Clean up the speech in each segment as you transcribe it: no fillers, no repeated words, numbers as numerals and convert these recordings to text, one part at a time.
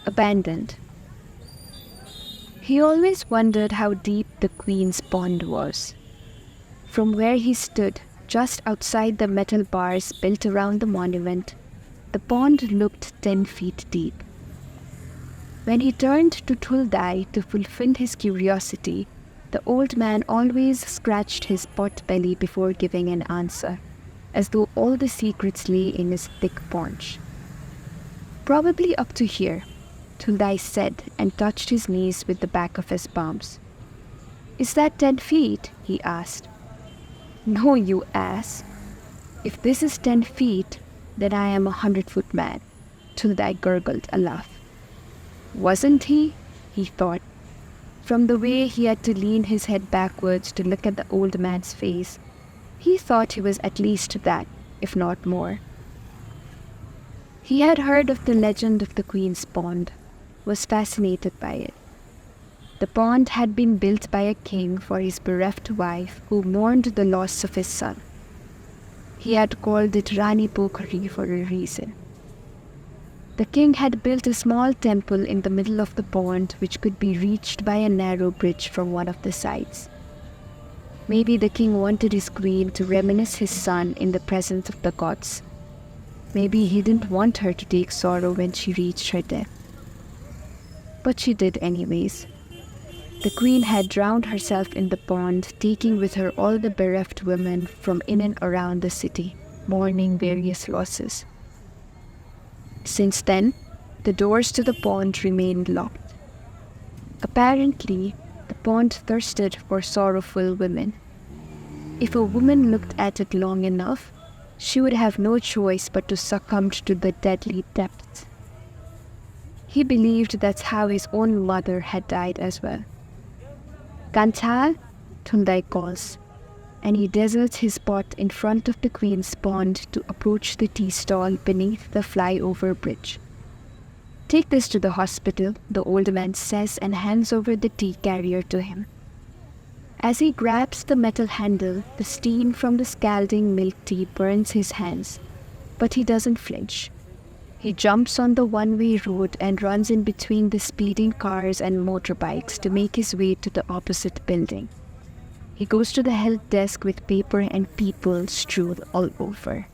abandoned. He always wondered how deep the Queen's pond was. From where he stood, just outside the metal bars built around the monument, the pond looked 10 feet deep. When he turned to Tuldai to fulfill his curiosity, the old man always scratched his pot belly before giving an answer, as though all the secrets lay in his thick paunch. "Probably up to here," Tuldai said, and touched his knees with the back of his palms. "Is that 10 feet?" he asked. "No, you ass. If this is 10 feet, then I am 100-foot man," Tuldai gurgled a laugh. Wasn't he? He thought. From the way he had to lean his head backwards to look at the old man's face, he thought he was at least that, if not more. He had heard of the legend of the Queen's Pond, was fascinated by it. The pond had been built by a king for his bereft wife who mourned the loss of his son. He had called it Rani Pokhari for a reason. The king had built a small temple in the middle of the pond which could be reached by a narrow bridge from one of the sides. Maybe the king wanted his queen to reminisce his son in the presence of the gods. Maybe he didn't want her to take sorrow when she reached her death. But she did anyways. The queen had drowned herself in the pond, taking with her all the bereft women from in and around the city, mourning various losses. Since then, the doors to the pond remained locked. Apparently, the pond thirsted for sorrowful women. If a woman looked at it long enough, she would have no choice but to succumb to the deadly depths. He believed that's how his own mother had died as well. "Kanchal," Tuldai calls, and he deserts his pot in front of the Queen's pond to approach the tea stall beneath the flyover bridge. "Take this to the hospital," the old man says, and hands over the tea carrier to him. As he grabs the metal handle, the steam from the scalding milk tea burns his hands, but he doesn't flinch. He jumps on the one-way road and runs in between the speeding cars and motorbikes to make his way to the opposite building. He goes to the help desk with paper and people strewn all over.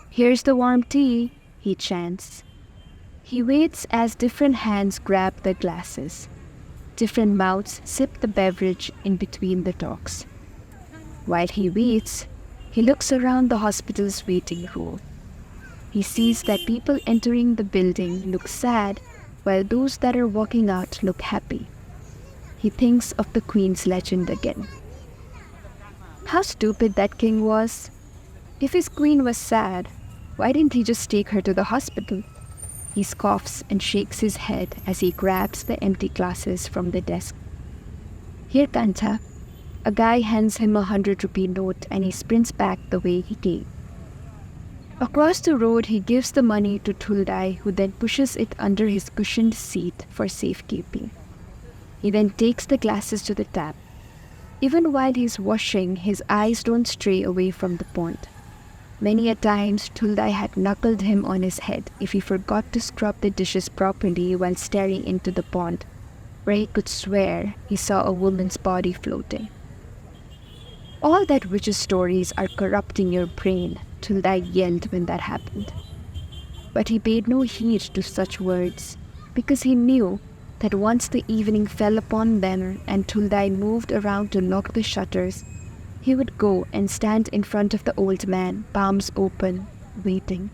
"Here's the warm tea," he chants. He waits as different hands grab the glasses. Different mouths sip the beverage in between the talks. While he waits, he looks around the hospital's waiting room. He sees that people entering the building look sad, while those that are walking out look happy. He thinks of the Queen's legend again. How stupid that king was. If his queen was sad, why didn't he just take her to the hospital? He scoffs and shakes his head as he grabs the empty glasses from the desk. "Here, Kanta." A guy hands him a 100-rupee note and he sprints back the way he came. Across the road, he gives the money to Tuldai, who then pushes it under his cushioned seat for safekeeping. He then takes the glasses to the tap. Even while he's washing, his eyes don't stray away from the pond. Many a times, Tuldai had knuckled him on his head if he forgot to scrub the dishes properly while staring into the pond, where he could swear he saw a woman's body floating. "All that witches' stories are corrupting your brain," Tuldai yelled when that happened. But he paid no heed to such words, because he knew that once the evening fell upon them and Tuldai moved around to lock the shutters, he would go and stand in front of the old man, palms open, waiting.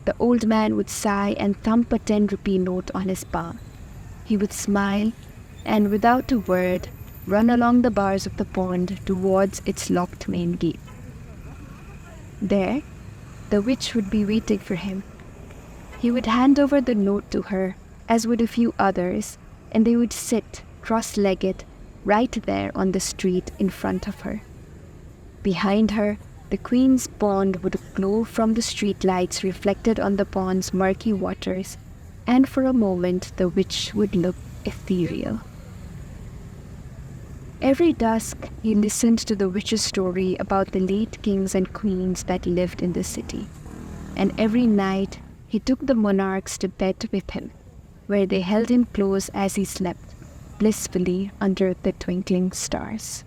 The old man would sigh and thump a 10-rupee note on his palm. He would smile and, without a word, run along the bars of the pond towards its locked main gate. There, the witch would be waiting for him. He would hand over the note to her, as would a few others, and they would sit, cross-legged, right there on the street in front of her. Behind her, the Queen's pond would glow from the street lights reflected on the pond's murky waters, and for a moment the witch would look ethereal. Every dusk, he listened to the witch's story about the late kings and queens that lived in the city, and every night he took the monarchs to bed with him, where they held him close as he slept, blissfully under the twinkling stars.